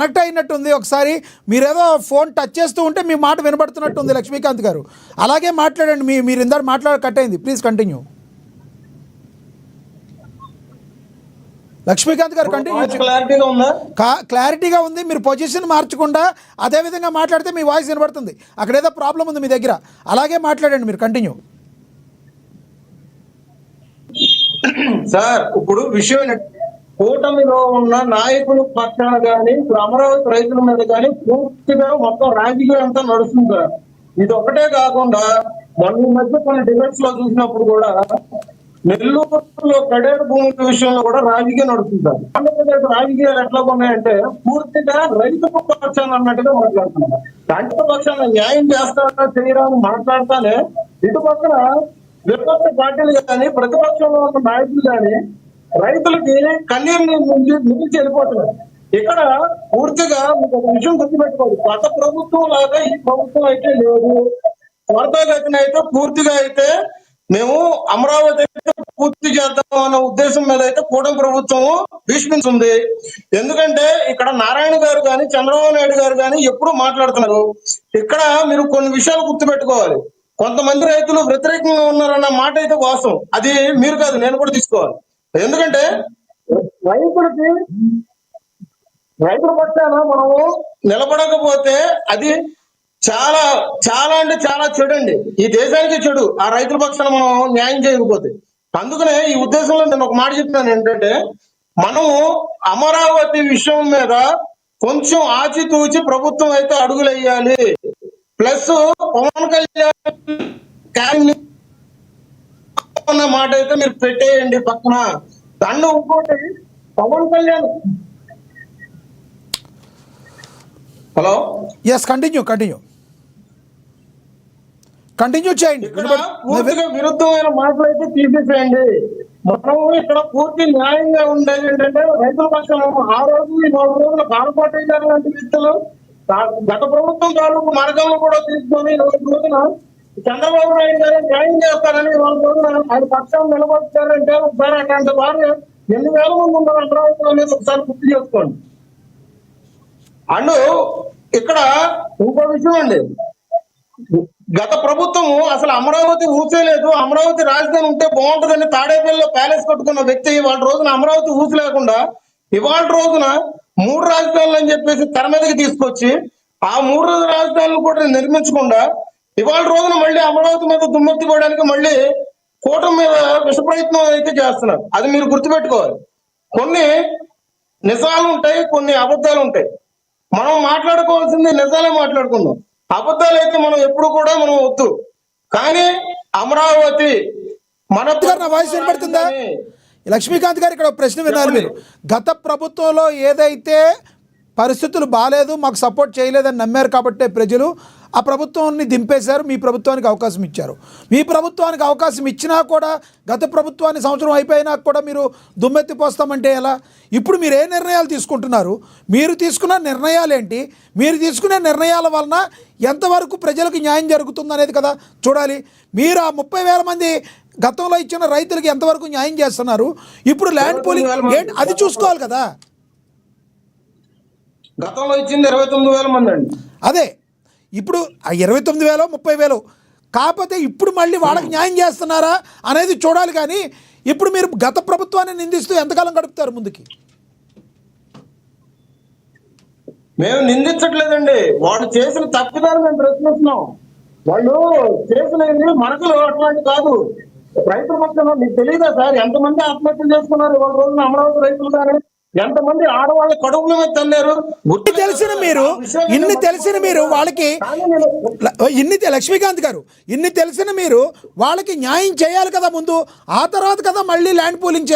Connect అయినట్టుంది. ఒకసారి మీరేదో ఫోన్ టచ్ చేస్తూ ఉంటే మీ మాట వినబడుతున్నట్టుంది లక్ష్మీకాంత్ గారు. అలాగే మాట్లాడండి. మీరు ఇందాక కట్ అయింది. Please continue. లక్ష్మీకాంత్ గారు కంటిన్యూ. క్లారిటీగా ఉంది. మీరు పొజిషన్ మార్చకుండా అదే విధంగా మాట్లాడితే మీ వాయిస్ వినబడుతుంది. అక్కడ ఏదో ప్రాబ్లం ఉంది మీ దగ్గర. అలాగే మాట్లాడండి. మీరు కంటిన్యూ. సార్ ఇప్పుడు విషయం కూటమిలో ఉన్న నాయకుల పక్షాన కానీ ఇప్పుడు అమరావతి రైతుల మీద కానీ పూర్తిగా మొత్తం రాజకీయం అంతా నడుస్తుంది సార్. ఇది ఒకటే కాకుండా మొన్న ఈ మధ్య కొన్ని డిబేట్స్ లో చూసినప్పుడు కూడా నెల్లూరులో కడేరు భూముల విషయంలో కూడా రాజకీయం నడుస్తుంది సార్. ఆంధ్రప్రదేశ్ రాజకీయాలు ఎట్లా ఉన్నాయంటే పూర్తిగా రైతు పక్షాన అన్నట్టుగా మాట్లాడుతున్నారు. రైతు పక్షాన న్యాయం చేస్తారా చేయరా అని మాట్లాడతానే ఇటు పక్కన విపక్ష పార్టీలు కానీ ప్రతిపక్షంలో ఉన్న నాయకులు కానీ రైతులకి కన్నీరు మిగిల్చి వెళ్ళిపోతున్నారు. ఇక్కడ పూర్తిగా మీకు ఒక విషయం గుర్తుపెట్టుకోవాలి. గత ప్రభుత్వం లాగా ఈ ప్రభుత్వం అయితే లేదు. త్వరతగతిన అయితే పూర్తిగా అయితే మేము అమరావతి అయితే పూర్తి చేద్దాం అన్న ఉద్దేశం మీద అయితే కూటమి ప్రభుత్వం భీష్మించింది. ఎందుకంటే ఇక్కడ నారాయణ గారు కానీ చంద్రబాబు నాయుడు గారు కానీ ఎప్పుడు మాట్లాడుతున్నారు. ఇక్కడ మీరు కొన్ని విషయాలు గుర్తుపెట్టుకోవాలి. కొంతమంది రైతులు వ్యతిరేకంగా ఉన్నారన్న మాట అయితే వాస్తవం. అది మీరు కాదు, నేను కూడా తీసుకోవాలి. ఎందుకంటే రైతుల పక్షాన మనము నిలబడకపోతే అది చాలా చాలా అంటే చాలా చెడు అండి. ఈ దేశానికి చెడు. ఆ రైతుల పక్షాన మనం న్యాయం చేయకపోతే. అందుకనే ఈ ఉద్దేశంలో నేను ఒక మాట చెప్తాను ఏంటంటే, మనము అమరావతి విషయం మీద కొంచెం ఆచితూచి ప్రభుత్వం అయితే అడుగులు వేయాలి. ప్లస్ పవన్ కళ్యాణ్ అన్న మాట అయితే మీరు పెట్టేయండి పక్కన. దాన్ని ఇంకోటి Pawan Kalyan. Hello, yes, continue చేయండి. పూర్తిగా విరుద్ధమైన మాటలు అయితే తీసేసేయండి. మనం ఇక్కడ పూర్తి న్యాయంగా ఉండేది ఏంటంటే రైతుల పక్షం. ఆ రోజు ఈ 4 రోజుల కాలపాటు లాంటి వ్యక్తులు గత ప్రభుత్వం తాలూకు మార్గంలో కూడా తీసుకొని రోజున చంద్రబాబు నాయుడు గారు న్యాయం చేస్తారని వాళ్ళ రోజున ఆయన పక్షాన్ని నిలబడతారంటే ఒకసారి అట్లాంటి వారు ఎన్ని వేల మంది ఉన్నారు అమరావతి అనేది ఒకసారి గుర్తు చేసుకోండి. అండ్ ఇక్కడ ఇంకో విషయం అండి, గత ప్రభుత్వము అసలు అమరావతి ఊసేలేదు. అమరావతి రాజధాని ఉంటే బాగుంటుందని తాడేపల్లిలో ప్యాలెస్ కట్టుకున్న వ్యక్తి వాళ్ళ రోజున అమరావతి ఊసి లేకుండా ఇవాళ రోజున 3 రాజధానులు అని చెప్పేసి తెర మీదకి తీసుకొచ్చి ఆ 3 రాజధానులు కూడా నిర్మించకుండా ఇవాళ రోజున మళ్ళీ అమరావతి మీద దుమ్మెత్తిపోవడానికి మళ్ళీ కూటమి మీద విష ప్రయత్నం అయితే చేస్తున్నారు. అది మీరు గుర్తుపెట్టుకోవాలి. కొన్ని నిజాలు ఉంటాయి, కొన్ని అబద్ధాలు ఉంటాయి. మనం మాట్లాడుకోవాల్సింది నిజాలే మాట్లాడుకుందాం. అబద్ధాలు అయితే మనం ఎప్పుడు కూడా మనం వద్దు. కానీ అమరావతి మన వాయిస్ వినబడుతుందా? లక్ష్మీకాంత్ గారు, ఇక్కడ ఒక ప్రశ్న వినాలి మీరు. గత ప్రభుత్వంలో ఏదైతే పరిస్థితులు బాగాలేదు, మాకు సపోర్ట్ చేయలేదని నమ్మారు కాబట్టే ప్రజలు ఆ ప్రభుత్వాన్ని దింపేశారు. మీ ప్రభుత్వానికి అవకాశం ఇచ్చారు. మీ ప్రభుత్వానికి అవకాశం ఇచ్చినా కూడా గత ప్రభుత్వాన్ని సంవత్సరం అయిపోయినా కూడా మీరు దుమ్మెత్తిపోస్తామంటే ఎలా? ఇప్పుడు మీరు ఏ నిర్ణయాలు తీసుకుంటున్నారు? మీరు తీసుకున్న నిర్ణయాలు ఏంటి? మీరు తీసుకునే నిర్ణయాల వలన ఎంతవరకు ప్రజలకు న్యాయం జరుగుతుంది అనేది కదా చూడాలి. మీరు ఆ 30,000 మంది గతంలో ఇచ్చిన రైతులకి ఎంతవరకు న్యాయం చేస్తున్నారు? ఇప్పుడు ల్యాండ్ పూలింగ్ ఏంటి అది చూసుకోవాలి కదా. గతంలో ఇచ్చింది 29,000 మంది అండి. అదే ఇప్పుడు 29,000 30,000 కాకపోతే ఇప్పుడు మళ్ళీ వాళ్ళకి న్యాయం చేస్తున్నారా అనేది చూడాలి. కానీ ఇప్పుడు మీరు గత ప్రభుత్వాన్ని నిందిస్తూ ఎంతకాలం గడుపుతారు ముందుకి? మేము నిందించట్లేదండి. వాళ్ళు చేసిన తప్పిదాలు మేము ప్రశ్నిస్తున్నాం. వాళ్ళు చేసినవి మనసులో అట్లాంటి కాదు. రైతుల పక్షంలో మీకు తెలియదా సార్ ఎంతమంది ఆత్మహత్యలు చేసుకున్నారు వాళ్ళ రోజున అమరావతి రైతులు? కానీ ఎంతమంది ఆడవాళ్ళ కడుపుల మీద తన్నారు. ఇన్ని తెలిసిన మీరు వాళ్ళకి లక్ష్మీకాంత్ గారు ఇన్ని తెలిసిన మీరు వాళ్ళకి న్యాయం చేయాలి కదా ముందు. ఆ తర్వాత కదా మళ్ళీ ల్యాండ్ పూలింగ్